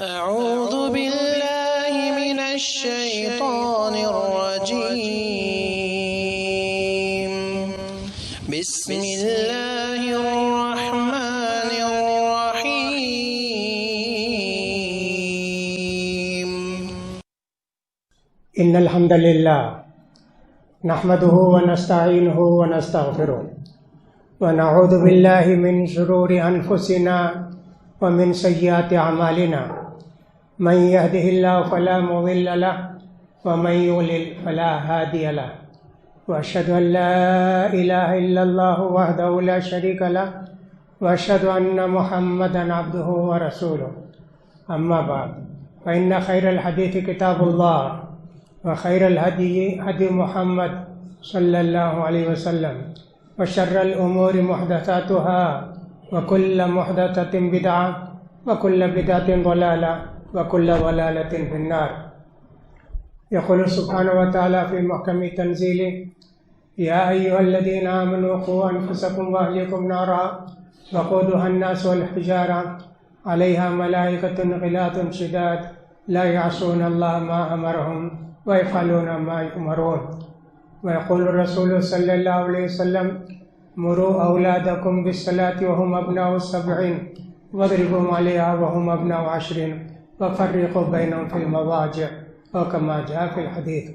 أعوذ بالله من الشيطان الرجيم بسم الله الرحمن الرحيم إن الحمد لله نحمده ونستعينه ونستغفره ونعوذ بالله من شرور أنفسنا ومن سيئات أعمالنا من يهده الله فلا مضل له ومن يضلل فلا هادي له وأشهد أن لا إله إلا الله وحده لا شريك له وأشهد أن محمدا عبده ورسوله أما بعد فإن خير الحديث كتاب الله وخير الهدي هدي محمد صلى الله عليه وسلم وشر الأمور محدثاتها وكل محدثة بدعة وكل بدعة ضلالة وكل ضلالة في النار. يقول سبحانه وتعالى في محكم تنزيله: يا أيها الذين آمنوا قوا أنفسكم وأهليكم نارا وقودها الناس والحجارة عليها ملائكة غلاظ شداد لا يعصون الله ما أمرهم ويفعلون ما يؤمرون. ويقول الرسول صلى الله عليه وسلم: مروا أولادكم بالصلاة وهم أبناء 7 واضربوهم عليها وهم أبناء 10 وفرقوا بينهم في المضاجع وكما جاء في الحديث.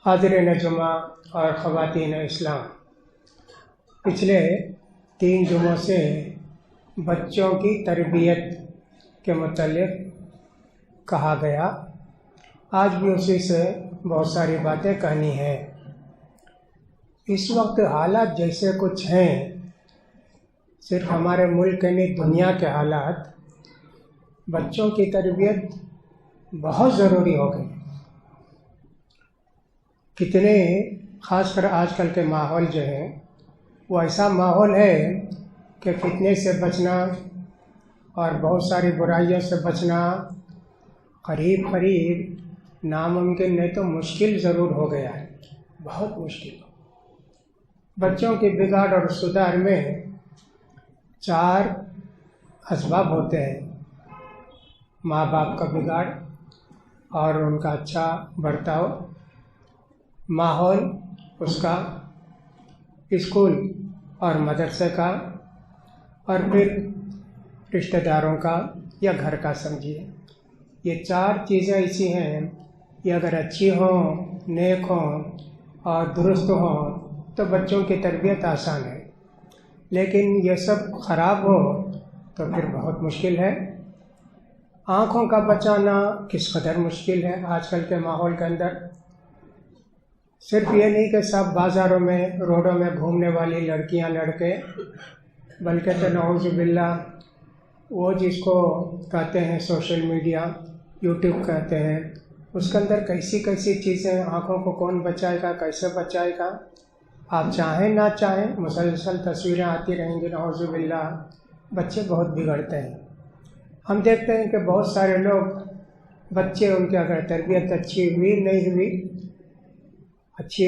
حاضرین جمعہ اور خواتین اسلام، پچھلے 3 جمعوں سے بچوں کی تربیت کے متعلق کہا گیا. آج بھی اسی سے بہت ساری باتیں کہنی ہیں. اس وقت حالات جیسے کچھ ہیں، صرف ہمارے ملک نہیں دنیا کے حالات، بچوں کی تربیت بہت ضروری ہو گئی. کتنے خاص کر آج کل کے ماحول جو ہیں وہ ایسا ماحول ہے کہ فتنے سے بچنا اور بہت ساری برائیوں سے بچنا قریب ناممکن نہیں تو مشکل ضرور ہو گیا ہے، بہت مشکل. بچوں کی بگاڑ اور سدھار میں 4 اسباب ہوتے ہیں: ماں باپ کا بگاڑ اور ان کا اچھا برتاؤ، ماحول اس کا، اسکول اور مدرسے کا، اور پھر رشتہ داروں کا یا گھر کا. سمجھیے یہ 4 چیزیں ایسی ہیں کہ اگر اچھی ہوں، نیک ہوں اور درست ہوں تو بچوں کی تربیت آسان ہے، لیکن یہ سب خراب ہو تو پھر بہت مشکل ہے. آنکھوں کا بچانا کس قدر مشکل ہے آج کل کے ماحول کے اندر. صرف یہ نہیں کہ سب بازاروں میں روڈوں میں گھومنے والی لڑکیاں لڑکے، بلکہ تو نعوذ باللہ وہ جس کو کہتے ہیں سوشل میڈیا، یوٹیوب کہتے ہیں، اس کے اندر کیسی چیزیں، آنکھوں کو کون بچائے گا، کیسے بچائے گا. آپ چاہیں نہ چاہیں مسلسل تصویریں آتی رہیں گی. نعوذ باللہ بچے بہت بگڑتے ہیں. ہم دیکھتے ہیں کہ بہت سارے لوگ بچے، ان کی اگر تربیت اچھی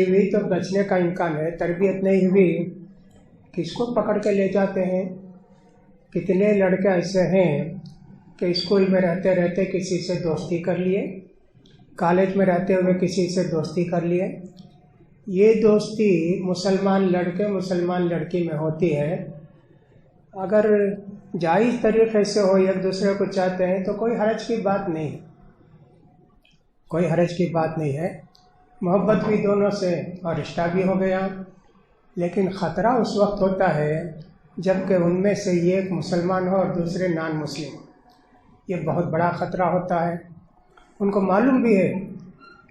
ہوئی تو بچنے کا امکان ہے. تربیت نہیں ہوئی کس کو پکڑ کے لے جاتے ہیں. کتنے لڑکے ایسے ہیں کہ اسکول میں رہتے رہتے کسی سے دوستی کر لیے، کالج میں رہتے ہوئے کسی سے دوستی کر لیے. یہ دوستی مسلمان لڑکے مسلمان لڑکی میں ہوتی ہے. اگر جائز طریقے سے ہو، ایک دوسرے کو چاہتے ہیں تو کوئی حرج کی بات نہیں ہے. محبت بھی دونوں سے اور رشتہ بھی ہو گیا. لیکن خطرہ اس وقت ہوتا ہے جب کہ ان میں سے ایک مسلمان ہو اور دوسرے نان مسلم. یہ بہت بڑا خطرہ ہوتا ہے. ان کو معلوم بھی ہے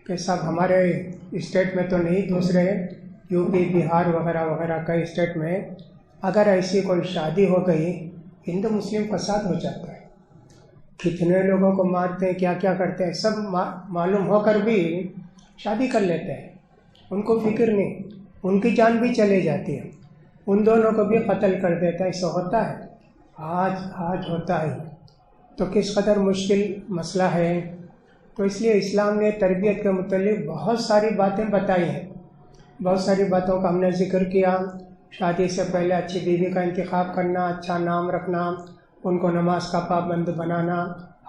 کہ سب ہمارے اسٹیٹ میں تو نہیں، دوسرے یو پی، بہار وغیرہ وغیرہ کئی اسٹیٹ میں اگر ایسی کوئی شادی ہو گئی، ہندو مسلم فساد ہو جاتا ہے. کتنے لوگوں کو مارتے ہیں، کیا کیا کرتے ہیں، سب معلوم ہو کر بھی شادی کر لیتے ہیں. ان کو فکر نہیں، ان کی جان بھی چلی جاتی ہے. ان دونوں کو بھی قتل کر دیتا ہے. ایسا ہوتا ہے، آج ہوتا ہے. تو کس قدر مشکل مسئلہ ہے. تو اس لیے اسلام نے تربیت کے متعلق بہت ساری باتیں بتائی ہیں. بہت ساری باتوں کا ہم نے ذکر کیا. شادی سے پہلے اچھی بیوی کا انتخاب کرنا، اچھا نام رکھنا، ان کو نماز کا پابند بنانا،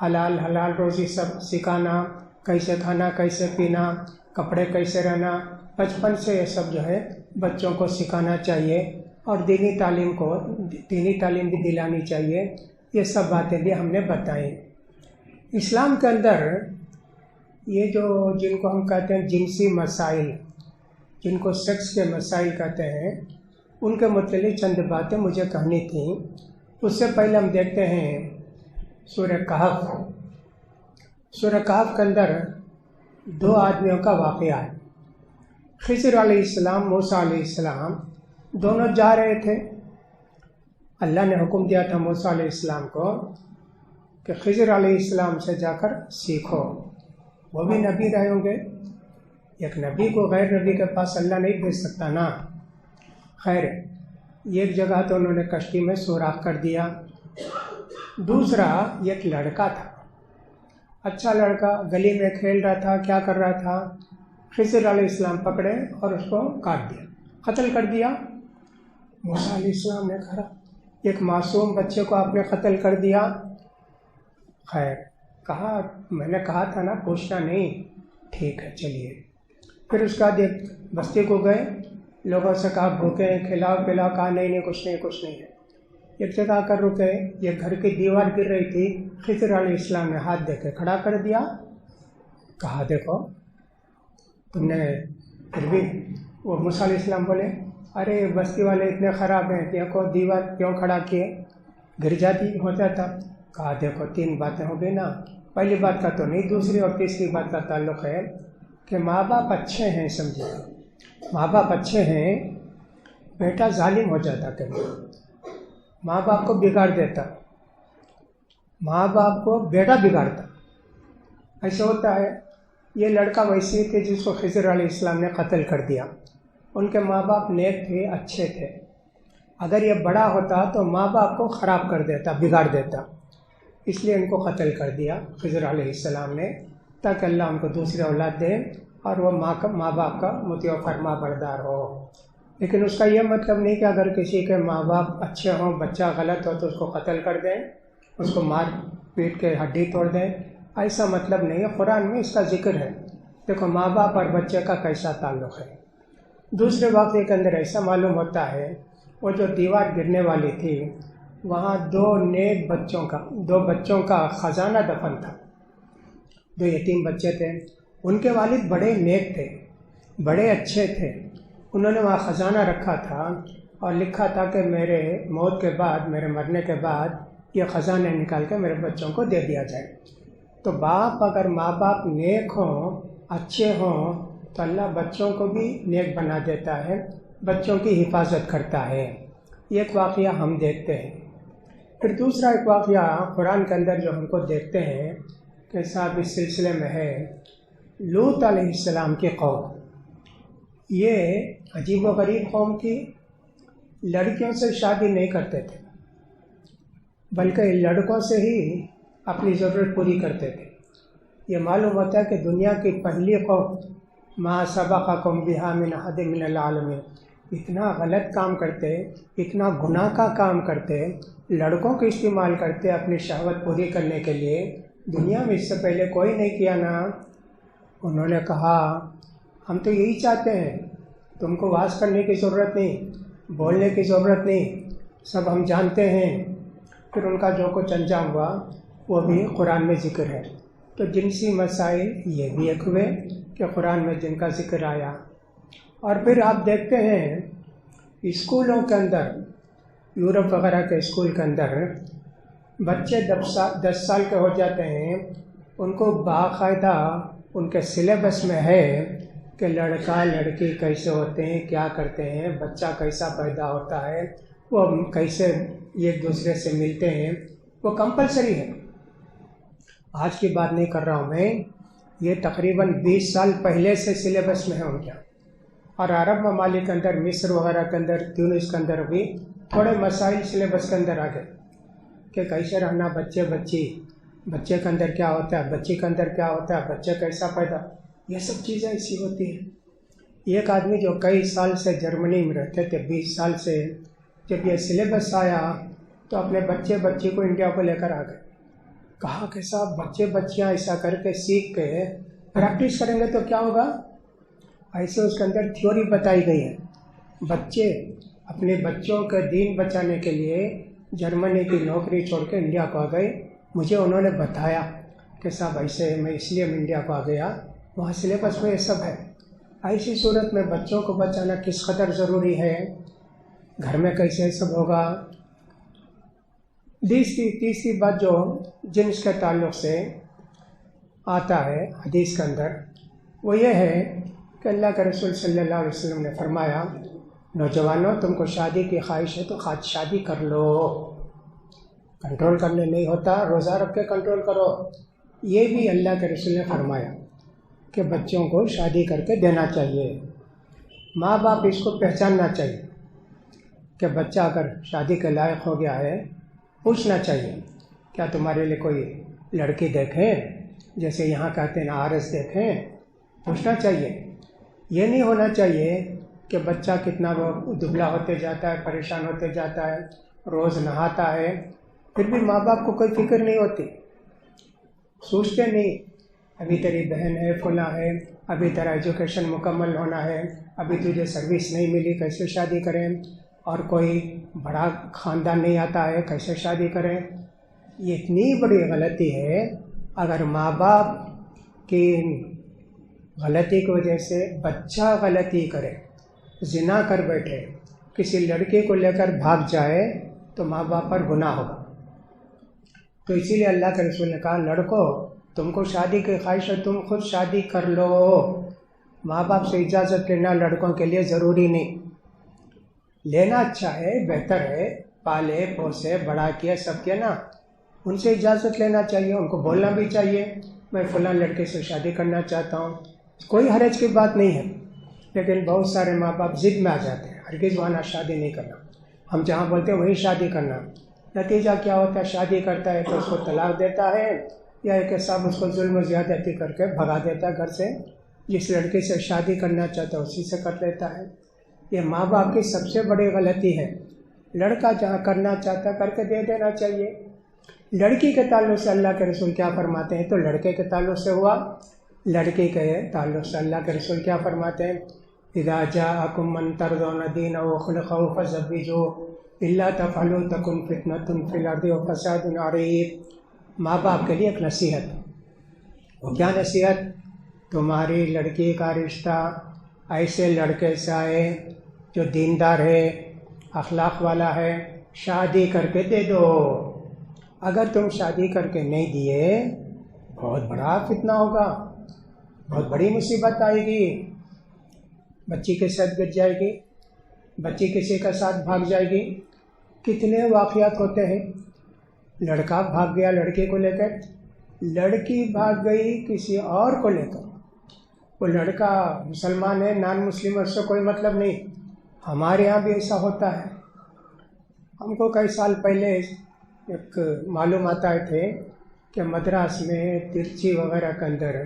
حلال روزی سب سکھانا، کیسے کھانا، کیسے پینا، کپڑے کیسے رہنا، بچپن سے یہ سب جو ہے بچوں کو سکھانا چاہیے، اور دینی تعلیم بھی دلانی چاہیے۔ یہ سب باتیں بھی ہم نے بتائیں۔ اسلام کے اندر یہ جن کو ہم کہتے ہیں جنسی مسائل، جن کو سیکس کے مسائل کہتے ہیں، ان کے متعلق چند باتیں مجھے کہنی تھیں۔ اس سے پہلے ہم دیکھتے ہیں سورہ کہف۔ سورہ کہف کے اندر 2 آدمیوں کا واقعہ ہے۔ خضر علیہ السلام، موسیٰ علیہ السلام دونوں جا رہے تھے۔ اللہ نے حکم دیا تھا موسیٰ علیہ السلام کو کہ خضر علیہ السلام سے جا کر سیکھو، وہ بھی نبی رہے ہوں گے، ایک نبی کو غیر نبی کے پاس اللہ نہیں بھیج سکتا نا۔ خیر، ایک جگہ تو انہوں نے کشتی میں سوراخ کر دیا۔ دوسرا، ایک لڑکا تھا، اچھا لڑکا، گلی میں کھیل رہا تھا، کیا کر رہا تھا، خضر علیہ السلام پکڑے اور اس کو کاٹ دیا، قتل کر دیا۔ موسیٰ علیہ السلام نے کہا ایک معصوم بچے کو آپ نے قتل کر دیا۔ خیر، کہا میں نے کہا تھا نا پوچھنا نہیں، ٹھیک ہے چلیے۔ پھر اس کے بعد ایک بستی کو گئے، لوگوں سے کہا بھوکے ہیں، کھلاؤ پلاؤ، کہا نہیں کچھ نہیں ہے۔ ایک جگہ آ کر رکے، ایک گھر کی دیوار گر رہی تھی، خضر علیہ السلام نے ہاتھ دے کے کھڑا کر دیا، کہا دیکھو تم نے پھر بھی۔ وہ موسیٰ علیہ السلام بولے ارے بستی والے اتنے خراب ہیں، دیکھو دیوار کیوں کھڑا کیے، گر جاتی ہوتا تھا۔ کہا دیکھو 3 باتیں ہو گئی نا، پہلی بات کا تو نہیں، دوسری اور تیسری بات کا تعلق ہے کہ ماں باپ اچھے ہیں، سمجھے، ماں باپ اچھے ہیں، بیٹا ظالم ہو جاتا کبھی، ماں باپ کو بگاڑ دیتا، ماں باپ کو بیٹا بگاڑتا، ایسا ہوتا ہے۔ یہ لڑکا ویسے تھے جس کو خضر علیہ السلام نے قتل کر دیا، ان کے ماں باپ نیک تھے، اچھے تھے، اگر یہ بڑا ہوتا تو ماں باپ کو خراب کر دیتا، بگاڑ دیتا، اس لیے ان کو قتل کر دیا خضر علیہ السلام نے، تاکہ اللہ ان کو دوسری اولاد دے اور وہ ماں باپ کا مطیع و فرما بردار ہو۔ لیکن اس کا یہ مطلب نہیں کہ اگر کسی کے ماں باپ اچھے ہوں، بچہ غلط ہو تو اس کو قتل کر دیں، اس کو مار پیٹ کے ہڈی توڑ دیں، ایسا مطلب نہیں ہے۔ قرآن میں اس کا ذکر ہے، دیکھو ماں باپ اور بچے کا کیسا تعلق ہے۔ دوسرے واقعے کے اندر ایسا معلوم ہوتا ہے، وہ جو دیوار گرنے والی تھی وہاں 2 نیک بچوں کا خزانہ دفن تھا، 2 یتیم بچے تھے، ان کے والد بڑے نیک تھے، بڑے اچھے تھے، انہوں نے وہاں خزانہ رکھا تھا اور لکھا تھا کہ میرے موت کے بعد، میرے مرنے کے بعد یہ خزانہ نکال کے میرے بچوں کو دے دیا جائے۔ تو باپ، اگر ماں باپ نیک ہوں، اچھے ہوں، تو اللہ بچوں کو بھی نیک بنا دیتا ہے، بچوں کی حفاظت کرتا ہے۔ یہ ایک واقعہ ہم دیکھتے ہیں۔ پھر دوسرا ایک واقعہ قرآن کے اندر جو ہم کو دیکھتے ہیں کہ صاحب اس سلسلے میں ہے، لوط علیہ السلام کی قوم۔ یہ عجیب و غریب قوم تھی، لڑکیوں سے شادی نہیں کرتے تھے، بلکہ لڑکوں سے ہی اپنی ضرورت پوری کرتے تھے۔ یہ معلوم ہوتا ہے کہ دنیا کی پہلی قوم ما سبقکم بہا من احد من العالمین، اتنا غلط کام کرتے، اتنا گناہ کا کام کرتے، لڑکوں کو استعمال کرتے اپنی شہوت پوری کرنے کے لیے، دنیا میں اس سے پہلے کوئی نہیں کیا نا۔ انہوں نے کہا ہم تو یہی چاہتے ہیں، تم کو واز کرنے کی ضرورت نہیں، بولنے کی ضرورت نہیں، سب ہم جانتے ہیں۔ پھر ان کا جو کچھ انجام ہوا وہ بھی قرآن میں ذکر ہے۔ تو جنسی مسائل یہ بھی ایک ہوئے کہ قرآن میں جن کا ذکر آیا۔ اور پھر آپ دیکھتے ہیں اسکولوں کے اندر، یورپ وغیرہ کے اسکول کے اندر بچے 10 سال کے ہو جاتے ہیں، ان کو باقاعدہ ان کے سلیبس میں ہے کہ لڑکا لڑکی کیسے ہوتے ہیں، کیا کرتے ہیں، بچہ کیسا پیدا ہوتا ہے، وہ کیسے ایک دوسرے سے ملتے ہیں، وہ کمپلسری ہے۔ آج کی بات نہیں کر رہا ہوں میں، یہ تقریباً 20 سال پہلے سے سلیبس میں ہے ان کے۔ اور عرب ممالک کے اندر، مصر وغیرہ کے اندر، تیونس کے اندر بھی تھوڑے مسائل سلیبس کے اندر آ گئے کہ کیسے رہنا، بچے بچی، بچے کے اندر کیا ہوتا ہے، بچی کے اندر کیا ہوتا ہے، بچے کیسا پیدا، یہ سب چیزیں ایسی ہوتی ہیں۔ ایک آدمی جو کئی سال سے جرمنی میں رہتے تھے، 20 سال سے، جب یہ سلیبس آیا تو اپنے بچے بچی کو انڈیا کو لے کر آ گئے. کہا کہ صاحب بچے بچیاں ایسا کر کے سیکھ کے پریکٹس کریں گے تو کیا ہوگا. ایسے اس کے اندر تھیوری بتائی گئی ہے. بچے اپنے بچوں کا دین بچانے کے لیے جرمنی کی نوکری چھوڑ کے انڈیا کو آ گئے. مجھے انہوں نے بتایا کہ صاحب ایسے میں اس لیے انڈیا کو آ گیا، وہاں سلیبس میں یہ سب ہے. ایسی صورت میں بچوں کو بچانا کس قدر ضروری ہے، گھر میں کیسے سب ہوگا. تیسری بات جو جنس کے تعلق سے آتا ہے حدیث کے اندر، وہ یہ ہے کہ اللہ کے رسول صلی اللہ علیہ وسلم نے فرمایا نوجوانوں تم کو شادی کی خواہش ہے تو شادی کر لو. کنٹرول کرنے نہیں ہوتا، روزہ رکھ کے کنٹرول کرو. یہ بھی اللہ کے رسول نے فرمایا کہ بچوں کو شادی کر کے دینا چاہیے. ماں باپ اس کو پہچاننا چاہیے کہ بچہ اگر شادی کے لائق ہو گیا ہے پوچھنا چاہیے کیا تمہارے لیے کوئی لڑکی دیکھیں، جیسے یہاں کہتے ہیں آرس دیکھیں. پوچھنا چاہیے. یہ نہیں ہونا چاہیے کہ بچہ کتنا وہ دبلا ہوتے جاتا ہے، پریشان ہوتے جاتا ہے، روز نہاتا ہے، پھر بھی ماں باپ کو کوئی فکر نہیں ہوتی. سوچتے نہیں ابھی تیری بہن ہے، فلاں ہے، ابھی تیرا ایجوکیشن مکمل ہونا ہے، ابھی تجھے سروس نہیں ملی، کیسے شادی کریں، اور کوئی بڑا خاندان نہیں آتا ہے، کیسے شادی کریں. یہ اتنی بڑی غلطی ہے. اگر ماں باپ کی غلطی کی وجہ سے بچہ غلطی کرے، زنا کر بیٹھے، کسی لڑکی کو لے کر بھاگ جائے تو ماں باپ پر گناہ ہوگا. تو اسی لیے اللہ کے رسول نے کہا لڑکو تم کو شادی کی خواہش ہے تم خود شادی کر لو. ماں باپ سے اجازت لینا لڑکوں کے لیے ضروری نہیں. لینا اچھا ہے، بہتر ہے، پالے پوسے بڑا کیا سب کیا نا، ان سے اجازت لینا چاہیے، ان کو بولنا بھی چاہیے میں فلاں لڑکے سے شادی کرنا چاہتا ہوں. کوئی حرج کی بات نہیں ہے. لیکن بہت سارے ماں باپ ضد میں آ جاتے ہیں، ہرگز وہاں شادی نہیں کرنا، ہم جہاں بولتے ہیں وہیں شادی کرنا. نتیجہ کیا ہوتا ہے، شادی کرتا ہے تو اس کو طلاق دیتا ہے، یا ایک صاحب اس کو ظلم و زیادتی کر کے بھگا دیتا ہے گھر سے. جس لڑکی سے شادی کرنا چاہتا ہے اسی سے کر لیتا ہے. یہ ماں باپ کی سب سے بڑی غلطی ہے. لڑکا جہاں کرنا چاہتا کر کے دے دینا چاہیے. لڑکی کے تعلق سے اللہ کے رسول کیا فرماتے ہیں؟ تو لڑکے کے تعلق سے ہوا. لڑکی کے تعلق سے اللہ کے رسول کیا فرماتے ہیں؟ اذا جاءکم من ترضون دینہ وخلقہ فزوجوہ الا تفعلوا تکن فتنۃ فی الارض وفساد عریض. ماں باپ کے لیے ایک نصیحت. وہ کیا نصیحت؟ تمہاری لڑکی کا رشتہ ایسے لڑکے سے آئے جو دیندار ہے، اخلاق والا ہے، شادی کر کے دے دو. اگر تم شادی کر کے نہیں دیے بہت بڑا فتنہ ہوگا، بہت بڑی مصیبت آئے گی. بچی کے ساتھ گر جائے گی، بچی کسی کا ساتھ بھاگ جائے گی. کتنے واقعات ہوتے ہیں. لڑکا بھاگ گیا لڑکی کو لے کر، لڑکی بھاگ گئی کسی اور کو لے کر. وہ لڑکا مسلمان ہے، نان مسلم ہے، اس سے کوئی مطلب نہیں. ہمارے ہاں بھی ایسا ہوتا ہے. ہم کو کئی سال پہلے ایک معلومات آئے تھے کہ مدراس میں ترچی وغیرہ کے اندر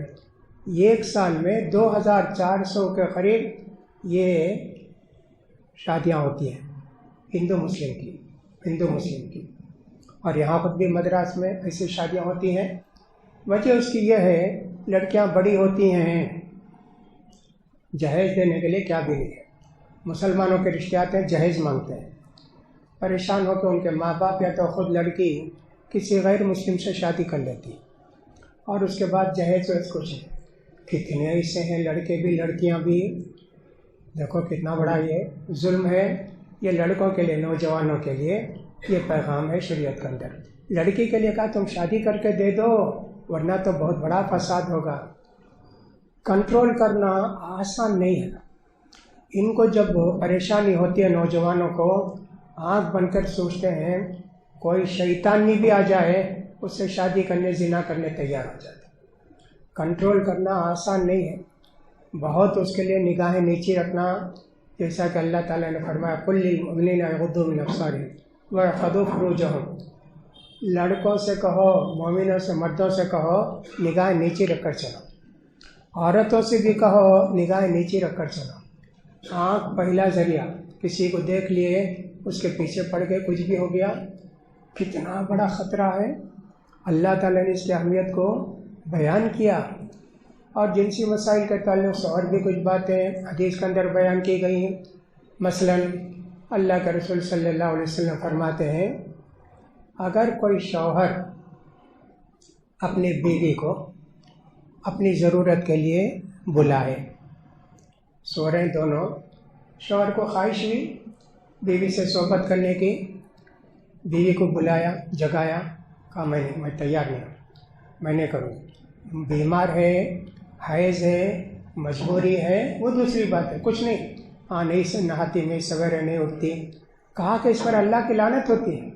ایک سال میں 2400 کے قریب یہ شادیاں ہوتی ہیں ہندو مسلم کی. اور یہاں خود بھی مدراس میں ایسی شادیاں ہوتی ہیں. وجہ اس کی یہ ہے لڑکیاں بڑی ہوتی ہیں، جہیز دینے کے لیے کیا بھی نہیں ہے. مسلمانوں کے رشتے آتے ہیں، جہیز مانگتے ہیں. پریشان ہو کے ان کے ماں باپ یا تو خود لڑکی کسی غیر مسلم سے شادی کر لیتی اور اس کے بعد جہیز ویز کچھ ہے. کتنے ایسے ہیں لڑکے بھی لڑکیاں بھی. دیکھو کتنا بڑا یہ ظلم ہے. یہ لڑکوں کے لیے، نوجوانوں کے لیے یہ پیغام ہے شریعت کے اندر. لڑکی کے لیے کہا تم شادی کر کے دے دو ورنہ تو بہت بڑا فساد ہوگا. کنٹرول کرنا آسان نہیں ہے. ان کو جب پریشانی ہوتی ہے نوجوانوں کو، آنکھ بن کر سوچتے ہیں کوئی شیطانی بھی آ جائے اس سے شادی کرنے زنا کرنے تیار ہو جاتے. کنٹرول کرنا آسان نہیں ہے. بہت اس کے لیے نگاہیں نیچی رکھنا، جیسا کہ اللہ تعالیٰ نے فرمایا قل للمؤمنین یغضوا من ابصارہم ویحفظوا فروجہم. لڑکوں سے کہو، مومنوں سے، مردوں سے کہو نگاہیں نیچی رکھ کر چلو. عورتوں سے بھی کہو نگاہیں نیچی رکھ کر چلو. آنکھ پہلا ذریعہ. کسی کو دیکھ لیے اس کے پیچھے پڑ گئے، کچھ بھی ہو گیا کتنا بڑا خطرہ ہے. اللہ تعالیٰ نے اس کی اہمیت کو بیان کیا. اور جنسی مسائل کے تعلق سے اور بھی کچھ باتیں حدیث کے اندر بیان کی گئی ہیں. مثلا اللہ کے رسول صلی اللہ علیہ وسلم فرماتے ہیں اگر کوئی شوہر اپنی بیوی کو اپنی ضرورت کے لیے بلائے، سو رہے دونوں، شوہر کو خواہش ہوئی بیوی سے صحبت کرنے کی، بیوی کو بلایا، جگایا، کہا میں تیار نہیں ہوں، میں نہیں کروں، بیمار ہے، حیض ہے، مجبوری ہے، وہ دوسری بات ہے، کچھ نہیں، نہیں سے نہاتی نہیں، سویرے نہیں اٹھتی. کہا کہ اس پر اللہ کی لعنت ہوتی ہے.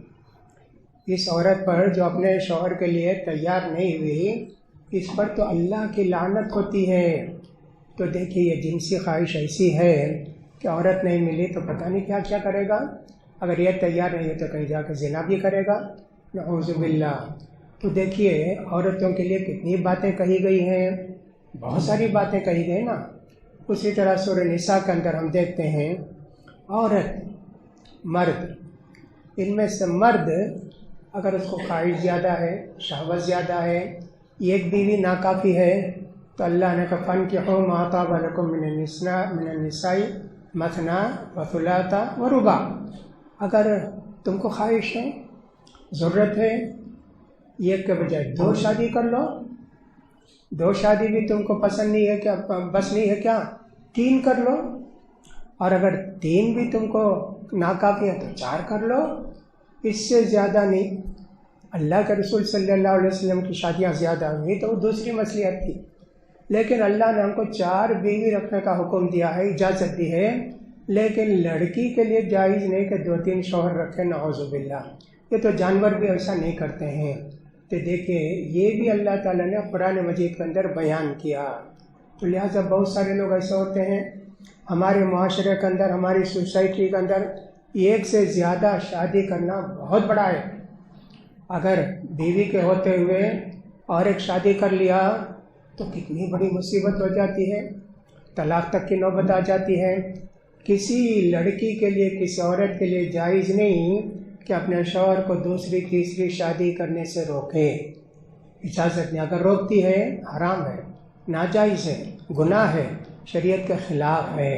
اس عورت پر جو اپنے شوہر کے لیے تیار نہیں ہوئی، اس پر تو اللہ کی لعنت ہوتی ہے. تو دیکھیے یہ جنسی خواہش ایسی ہے کہ عورت نہیں ملی تو پتہ نہیں کیا کیا کرے گا. اگر یہ تیار نہیں ہے تو کہیں جا کے زنا بھی کرے گا، نعوذ باللہ. تو دیکھیے عورتوں کے لیے کتنی باتیں کہی گئی ہیں، بہت ساری باتیں کہی گئی نا. اسی طرح سورہ نساء کے اندر ہم دیکھتے ہیں عورت، مرد، ان میں سے مرد اگر اس کو خواہش زیادہ ہے، شہوت زیادہ ہے، ایک بیوی ناکافی ہے، تو اللہ نے کہا فَانْكِحُوا مَا طَابَ لَكُم مِّنَ النِّسَاءِ مَثْنَىٰ وَثُلَاثَ وَرُبَاعَ. اگر تم کو خواہش ہے، ضرورت ہے، ایک کے بجائے دو شادی کر لو. دو شادی بھی تم کو پسند نہیں ہے کیا، بس نہیں ہے کیا، تین کر لو. اور اگر تین بھی تم کو ناکافی ہے تو چار کر لو، اس سے زیادہ نہیں. اللہ کے رسول صلی اللہ علیہ وسلم کی شادیاں زیادہ ہوئی تو وہ دوسری مصلحت تھی، لیکن اللہ نے ہم کو 4 بیوی رکھنے کا حکم دیا ہے، اجازت دی ہے. لیکن لڑکی کے لیے جائز نہیں کہ 2-3 شوہر رکھے، نعوذ باللہ. یہ تو جانور بھی ایسا نہیں کرتے ہیں. تو دیکھیے یہ بھی اللہ تعالیٰ نے قرآن مجید کے اندر بیان کیا. تو لہٰذا بہت سارے لوگ ایسے ہوتے ہیں ہمارے معاشرے کے اندر، ہماری سوسائٹی کے اندر ایک سے زیادہ شادی کرنا بہت بڑا ہے. اگر بیوی کے ہوتے ہوئے اور ایک شادی کر لیا تو کتنی بڑی مصیبت ہو جاتی ہے، طلاق تک کی نوبت آ جاتی ہے. کسی لڑکی کے لیے، کسی عورت کے لیے جائز نہیں کہ اپنے شوہر کو دوسری تیسری شادی کرنے سے روکے، اجازت نہیں. اگر روکتی ہے حرام ہے، ناجائز ہے، گناہ ہے، شریعت کے خلاف ہے،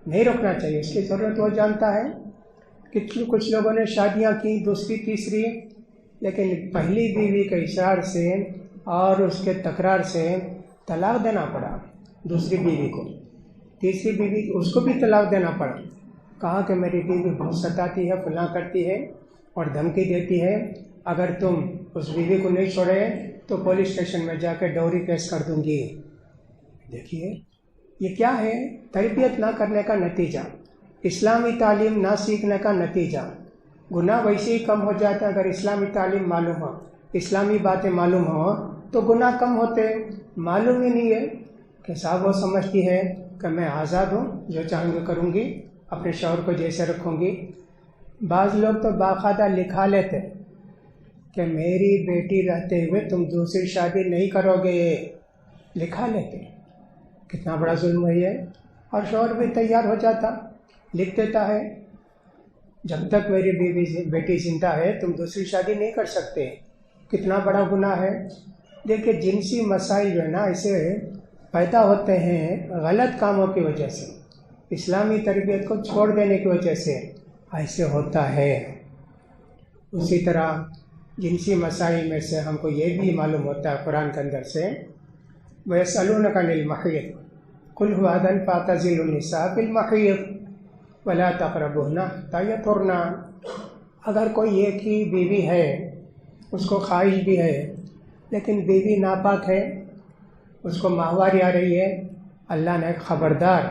نہیں روکنا چاہیے. اس کی ضرورت وہ جانتا ہے. کچھ لوگوں نے شادیاں کی دوسری تیسری، لیکن پہلی بیوی کے اشار سے اور اس کے تکرار سے طلاق دینا پڑا دوسری بیوی کو. تیسری بیوی اس کو بھی طلاق دینا پڑا. کہا کہ میری بیوی بہت ستاتی ہے، فلاں کرتی ہے اور دھمکی دیتی ہے، اگر تم اس بیوی کو نہیں چھوڑے تو پولیس اسٹیشن میں جا کے ڈوری کیس کر دوں گی. دیکھیے یہ کیا ہے، تربیت نہ کرنے کا نتیجہ، اسلامی تعلیم نہ سیکھنے کا نتیجہ. گناہ ویسے ہی کم ہو جاتا ہے اگر اسلامی تعلیم معلوم ہو، اسلامی باتیں معلوم ہو تو گناہ کم ہوتے. معلوم ہی نہیں ہے کہ صاحب وہ سمجھتی ہے کہ میں آزاد ہوں، جو چاہوں گی کروں گی، اپنے شوہر کو جیسے رکھوں گی. بعض لوگ تو باقاعدہ لکھا لیتے کہ میری بیٹی رہتے ہوئے تم دوسری شادی نہیں کرو گے، لکھا لیتے. کتنا بڑا ظلم ہے یہ. اور شوہر بھی تیار ہو جاتا، لکھ دیتا ہے جب تک میری بیٹی زندہ ہے تم دوسری شادی نہیں کر سکتے. کتنا بڑا گناہ ہے. دیکھیے جنسی مسائل جو ہے نا اسے پیدا ہوتے ہیں غلط کاموں کی وجہ سے، اسلامی تربیت کو چھوڑ دینے کی وجہ سے ایسے ہوتا ہے. اسی طرح جنسی مسائل میں سے ہم کو یہ بھی معلوم ہوتا ہے قرآن کے اندر سے، وَيَسْأَلُونَكَ عَنِ الْمَحِيضِ قُلْ هُوَ أَذًى فَاعْتَزِلُوا النِّسَاءَ فِي الْمَحِيضِ وَلَا تَقْرَبُوهُنَّ حَتَّىٰ يَطْهُرْنَ. اگر کوئی ایک ہی بیوی ہے، اس کو خواہش بھی ہے، لیکن بیوی ناپاک ہے، اس کو ماہواری آ رہی ہے، اللہ نے خبردار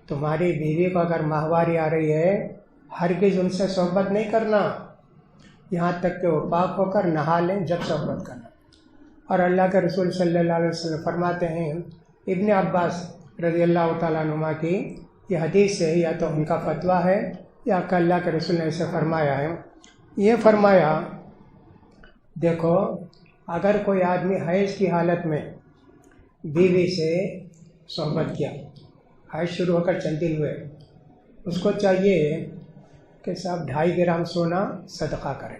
تمہاری بیوی کو اگر ماہواری آ رہی ہے ہرگز ان سے صحبت نہیں کرنا یہاں تک کہ وہ پاک ہو کر نہا لیں، جب صحبت کرنا. اور اللہ کے رسول صلی اللہ علیہ وسلم فرماتے ہیں، ابن عباس رضی اللہ تعالیٰ عنہما کی یہ حدیث ہے، یا تو ان کا فتویٰ ہے یا کہ اللہ کے رسول نے اسے فرمایا ہے. یہ فرمایا دیکھو اگر کوئی آدمی حیض کی حالت میں بیوی سے صحبت کیا، حیض شروع ہو کر چند دن ہوئے، اس کو چاہیے کہ صاحب 2.5 گرام سونا صدقہ کرے.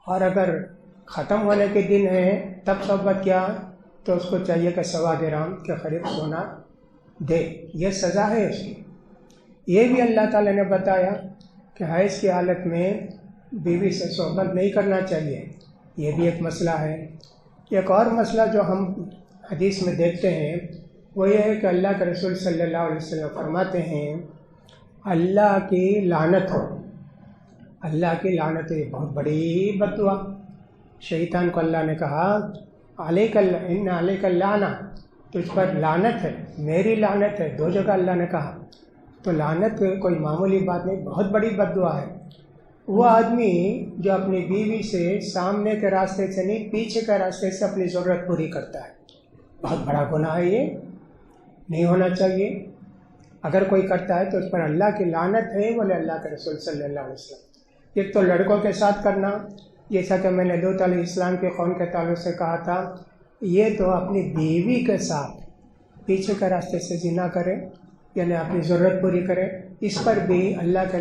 اور اگر ختم ہونے کے دن ہے تب صحبت کیا تو اس کو چاہیے کہ 1.25 درہم کے قریب سونا دے، یہ سزا ہے اس کی۔ یہ بھی اللہ تعالیٰ نے بتایا کہ حیض کی حالت میں بیوی سے صحبت نہیں کرنا چاہیے، یہ بھی ایک مسئلہ ہے۔ ایک اور مسئلہ جو ہم حدیث میں دیکھتے ہیں وہ یہ ہے کہ اللہ کے رسول صلی اللہ علیہ وسلم فرماتے ہیں اللہ کی لعنت ہو، اللہ کی لعنت ہے، بہت بڑی بد دعا۔ شیطان کو اللہ نے کہا علیک ان علیک اللعنہ، تجھ پر لعنت ہے، میری لعنت ہے، 2 جگہ اللہ نے کہا۔ تو لعنت کوئی معمولی بات نہیں، بہت بڑی بد دعا ہے۔ وہ آدمی جو اپنی بیوی سے سامنے کے راستے سے نہیں پیچھے کے راستے سے اپنی ضرورت پوری کرتا ہے، بہت بڑا گناہ ہے، یہ نہیں ہونا چاہیے۔ اگر کوئی کرتا ہے تو اس پر اللہ کی لعنت ہے، بولے اللہ کے رسول صلی اللہ علیہ وسلم۔ ایک تو لڑکوں کے ساتھ کرنا، جیسا کہ میں نے لوط علیہ السلام کے قوم کے تعلق سے کہا تھا، یہ تو اپنی بیوی کے ساتھ پیچھے کے راستے سے زنا کرے، یعنی اپنی ضرورت پوری کرے، اس پر بھی اللہ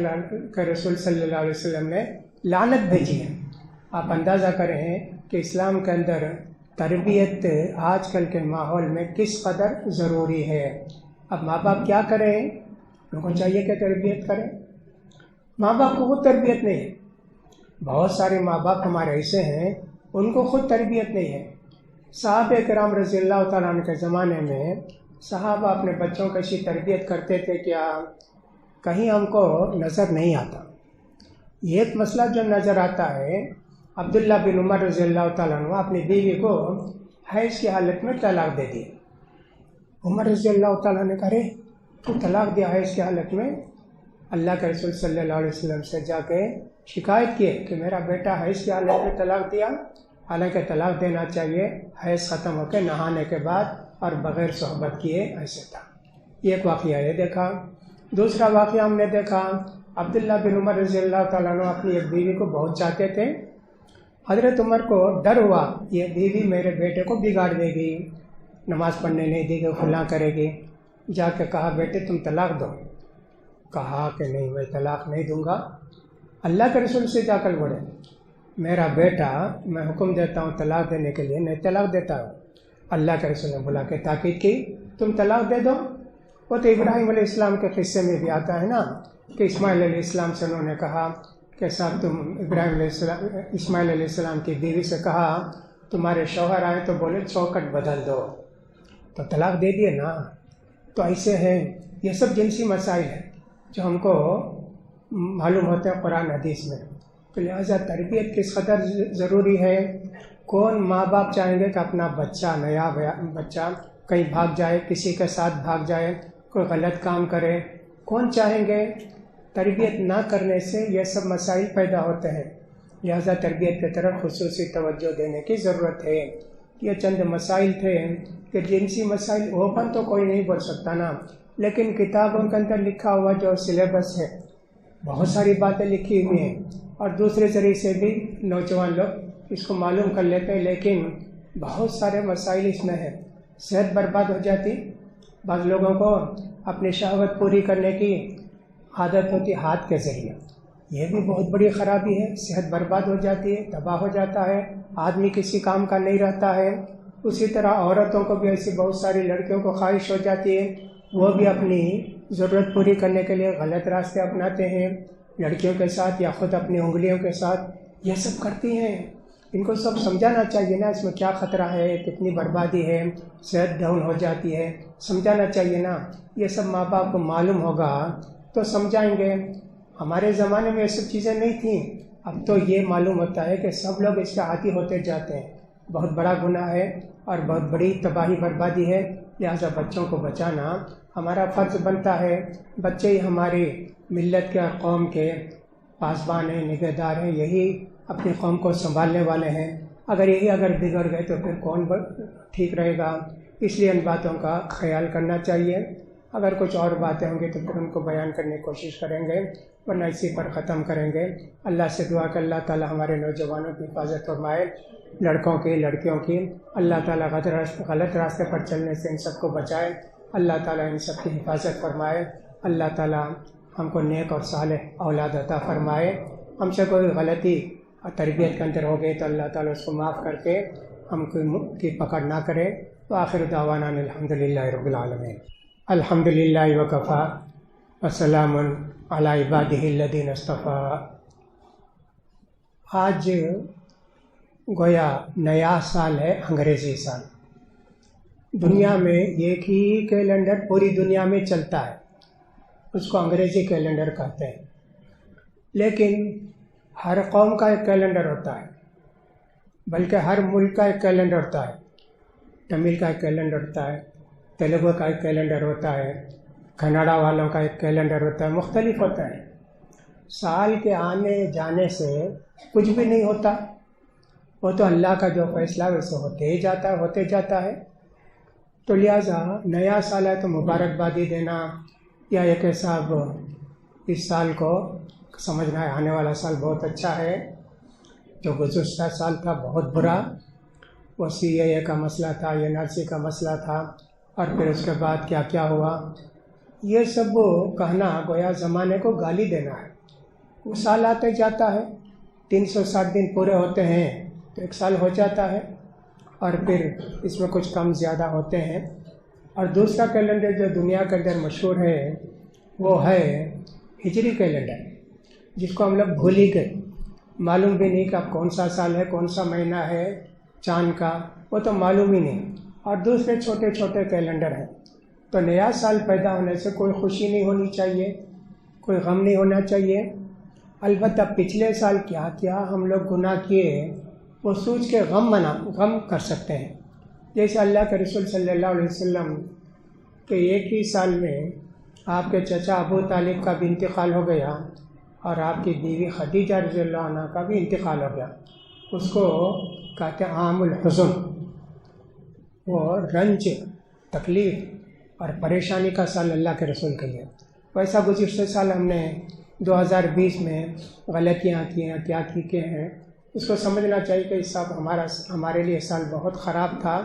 کے رسول صلی اللہ علیہ وسلم نے لعنت بھیجی ہے۔ آپ اندازہ کریں کہ اسلام کے اندر تربیت آج کل کے ماحول میں کس قدر ضروری ہے۔ اب ماں باپ کیا کریں؟ ان کو چاہیے کہ تربیت کریں، ماں باپ کو خود تربیت نہیں ہے۔ بہت سارے ماں باپ ہمارے ایسے ہیں ان کو خود تربیت نہیں ہے۔ صحابہ کرام رضی اللہ تعالیٰ عنہ کے زمانے میں صحابہ اپنے بچوں کی ایسی تربیت کرتے تھے کیا کہیں ہم کو نظر نہیں آتا۔ یہ ایک مسئلہ جو نظر آتا ہے، عبداللہ بن عمر رضی اللہ تعالیٰ عنہ اپنی بیوی کو حیض کی حالت میں طلاق دے دی۔ عمر رضی اللہ تعالیٰ نے کہا رے تو طلاق دیا حیض کی حالت میں؟ اللہ کے رسول صلی اللہ علیہ وسلم سے جا کے شکایت کیے کہ میرا بیٹا حیض کی حالت میں طلاق دیا، حالانکہ طلاق دینا چاہیے حیض ختم ہو کے نہانے کے بعد اور بغیر صحبت کیے، ایسے تھا۔ یہ ایک واقعہ یہ دیکھا۔ دوسرا واقعہ ہم نے دیکھا، عبداللہ بن عمر رضی اللہ تعالیٰ عنہ اپنی ایک بیوی کو بہت چاہتے تھے۔ حضرت عمر کو ڈر ہوا یہ بیوی میرے بیٹے کو بگاڑ دے گی، نماز پڑھنے نہیں دے گی، فلاں کرے گی۔ جا کے کہا بیٹے تم طلاق دو۔ کہا کہ نہیں میں طلاق نہیں دوں گا۔ اللہ کے رسول سے جا کر بولے میرا بیٹا میں حکم دیتا ہوں طلاق دینے کے لیے، نہیں طلاق دیتا ہوں۔ اللہ کے رسول نے بلا کے تاکید کی تم طلاق دے دو۔ وہ تو ابراہیم علیہ السلام کے قصے میں بھی آتا ہے نا کہ اسماعیل علیہ السلام سے انہوں نے کہا کہ صاحب تم اسماعیل علیہ السلام کی بیوی سے کہا تمہارے شوہر آئے تو بولے چوکٹ بدل دو، تو طلاق دے دیے نا۔ تو ایسے ہیں، یہ سب جنسی مسائل ہیں جو ہم کو معلوم ہوتے ہیں قرآن حدیث میں۔ تو لہٰذا تربیت کس قدر ضروری ہے۔ کون ماں باپ چاہیں گے کہ اپنا بچہ، نیا بچہ کہیں بھاگ جائے، کسی کے ساتھ بھاگ جائے، کوئی غلط کام کرے؟ کون چاہیں گے؟ تربیت نہ کرنے سے یہ سب مسائل پیدا ہوتے ہیں۔ لہذا تربیت کی طرف خصوصی توجہ دینے کی ضرورت ہے۔ یہ چند مسائل تھے کہ جنسی مسائل اوپن تو کوئی نہیں بول سکتا نا، لیکن کتابوں کے اندر لکھا ہوا جو سلیبس ہے بہت ساری باتیں لکھی ہوئی ہیں، اور دوسرے ذریعے سے بھی نوجوان لوگ اس کو معلوم کر لیتے ہیں، لیکن بہت سارے مسائل اس میں ہیں۔ صحت برباد ہو جاتی، بعض لوگوں کو اپنی شہوت پوری کرنے کی عادت ہوتی ہاتھ کے ذریعے، یہ بھی بہت بڑی خرابی ہے۔ صحت برباد ہو جاتی ہے، تباہ ہو جاتا ہے، آدمی کسی کام کا نہیں رہتا ہے۔ اسی طرح عورتوں کو بھی ایسی بہت ساری لڑکیوں کو خواہش ہو جاتی ہے، وہ بھی اپنی ضرورت پوری کرنے کے لیے غلط راستے اپناتے ہیں، لڑکیوں کے ساتھ یا خود اپنی انگلیوں کے ساتھ یہ سب کرتی ہیں۔ ان کو سب سمجھانا چاہیے نا، اس میں کیا خطرہ ہے، کتنی بربادی ہے، صحت ڈاؤن ہو جاتی ہے، سمجھانا چاہیے نا۔ یہ سب ماں باپ کو معلوم ہوگا تو سمجھائیں گے۔ ہمارے زمانے میں یہ سب چیزیں نہیں تھیں، اب تو یہ معلوم ہوتا ہے کہ سب لوگ اس کے عادی ہوتے جاتے ہیں۔ بہت بڑا گناہ ہے اور بہت بڑی تباہی بربادی ہے، لہٰذا بچوں کو بچانا ہمارا فرض بنتا ہے۔ بچے ہی ہماری ملت کے اور قوم کے پاسبان ہیں، نگہدار ہیں، یہی اپنی قوم کو سنبھالنے والے ہیں۔ اگر بگڑ گئے تو پھر کون ٹھیک رہے گا؟ اس لیے ان باتوں کا خیال کرنا چاہیے۔ اگر کچھ اور باتیں ہوں گی تو پھر ان کو بیان کرنے کی کوشش کریں گے، ورنہ اسی پر ختم کریں گے۔ اللہ سے دعا کہ اللہ تعالی ہمارے نوجوانوں کی حفاظت فرمائے، لڑکوں کی، لڑکیوں کی۔ اللہ تعالی غلط راستے پر چلنے سے ان سب کو بچائے۔ اللہ تعالی ان سب کی حفاظت فرمائے۔ اللہ تعالی ہم کو نیک اور صالح اولاد عطا فرمائے۔ ہم سے کوئی غلطی اور تربیت کے اندر ہو گئے تو اللہ تعالیٰ اس کو معاف کر کے ہم کی پکڑ نہ کرے. وآخر دعوانا الحمدللہ رب العالمین. الحمدللہ وکفا وسلام علی عبادہ الذین اصطفیٰ. آج گویا نیا سال ہے، انگریزی سال. دنیا میں ایک ہی کیلنڈر پوری دنیا میں چلتا ہے، اس کو انگریزی کیلنڈر کہتے ہیں. لیکن ہر قوم کا ایک کیلنڈر ہوتا ہے، بلکہ ہر ملک کا ایک کیلنڈر ہوتا ہے. تمل کا ایک کیلنڈر ہوتا ہے، تیلگو کا ایک کیلنڈر ہوتا ہے، کناڈا والوں کا ایک کیلنڈر ہوتا ہے. مختلف ہوتا ہے. سال کے آنے جانے سے کچھ بھی نہیں ہوتا، وہ تو اللہ کا جو فیصلہ ویسے ہوتے جاتا ہے. تو لہٰذا نیا سال ہے تو مبارکبادی دینا یا یہ کہ صاحب اس سال کو سمجھنا ہے آنے والا سال بہت اچھا ہے، جو گزشتہ سال تھا بہت برا، وہ CAA کا مسئلہ تھا، NRC کا مسئلہ تھا، اور پھر اس کے بعد کیا کیا ہوا، یہ سب کہنا گویا زمانے کو گالی دینا ہے. وہ سال آتے جاتا ہے، 360 دن پورے ہوتے ہیں تو ایک سال ہو جاتا ہے، اور پھر اس میں کچھ کم زیادہ ہوتے ہیں. اور دوسرا کیلنڈر جو دنیا کے اندر مشہور ہے وہ ہے ہجری کیلنڈر، جس کو ہم لوگ بھول ہی گئے. معلوم بھی نہیں کہ اب کون سا سال ہے، کون سا مہینہ ہے چاند کا، وہ تو معلوم ہی نہیں. اور دوسرے چھوٹے چھوٹے کیلنڈر ہیں. تو نیا سال پیدا ہونے سے کوئی خوشی نہیں ہونی چاہیے، کوئی غم نہیں ہونا چاہیے. البتہ پچھلے سال کیا کیا ہم لوگ گناہ کیے وہ سوچ کے غم کر سکتے ہیں. جیسے اللہ کے رسول صلی اللہ علیہ وسلم کے ایک ہی سال میں آپ کے چچا ابو طالب کا بھی انتقال ہو گیا، اور آپ کی بیوی خدیجہ رضی اللہ عنہ کا بھی انتقال ہو گیا. اس کو کہتے ہیں عام الحزن، وہ رنج، تکلیف اور پریشانی کا سال اللہ کے رسول کے لیے. ویسا گزشتہ سال ہم نے 2020 میں غلطیاں کی ہیں، کیا کی ہیں، اس کو سمجھنا چاہیے کہ اس سال ہمارے لیے سال بہت خراب تھا،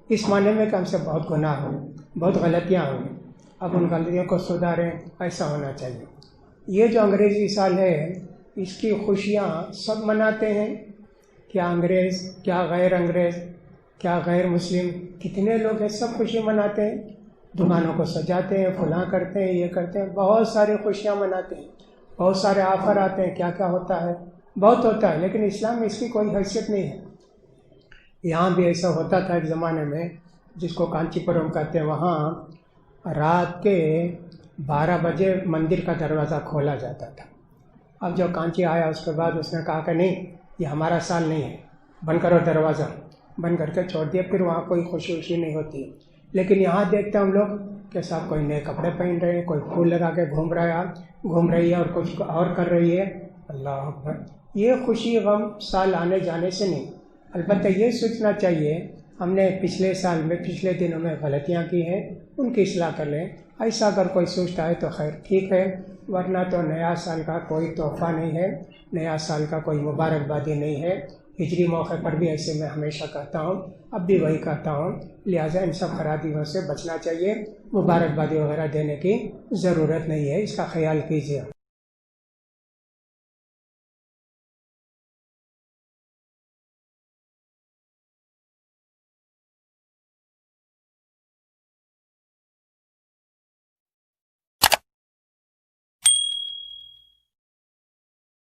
اس معنی میں کہ ہم سے بہت گناہ ہوئے، بہت غلطیاں ہوئیں. اب ان غلطیوں کو سدھاریں، ایسا ہونا چاہیے. یہ جو انگریزی سال ہے اس کی خوشیاں سب مناتے ہیں، کیا انگریز، کیا غیر انگریز، کیا غیر مسلم، کتنے لوگ ہیں، سب خوشی مناتے ہیں. دکانوں کو سجاتے ہیں، فلاں کرتے ہیں، یہ کرتے ہیں، بہت ساری خوشیاں مناتے ہیں، بہت سارے آفر آتے ہیں، کیا کیا ہوتا ہے، بہت ہوتا ہے. لیکن اسلام میں اس کی کوئی حیثیت نہیں ہے. یہاں بھی ایسا ہوتا تھا ایک زمانے میں، جس کو کانچی پورم کہتے ہیں، وہاں رات کے 12 بجے مندر کا دروازہ کھولا جاتا تھا. اب جو کانچی آیا اس کے بعد اس نے کہا کہ نہیں، یہ ہمارا سال نہیں ہے، بند کرو دروازہ، بند کر کے چھوڑ دیا. پھر وہاں کوئی خوشی نہیں ہوتی. لیکن یہاں دیکھتے ہیں ہم لوگ کہ صاحب کوئی نئے کپڑے پہن رہے ہیں، کوئی پھول لگا کے گھوم رہی ہے اور کچھ اور کر رہی ہے. اللہ اکبر. یہ خوشی غم سال آنے جانے سے نہیں. البتہ یہ سوچنا چاہیے ہم نے پچھلے سال میں، پچھلے دنوں میں غلطیاں کی ہیں، ان کی اصلاح کر لیں. ایسا اگر کوئی سوچتا ہے تو خیر ٹھیک ہے، ورنہ تو نیا سال کا کوئی تحفہ نہیں ہے، نیا سال کا کوئی مبارکبادی نہیں ہے. ہجری موقع پر بھی ایسے میں ہمیشہ کہتا ہوں، اب بھی وہی کہتا ہوں. لہٰذا ان سب خرابیوں سے بچنا چاہیے، مبارکبادی وغیرہ دینے کی ضرورت نہیں ہے، اس کا خیال کیجیے.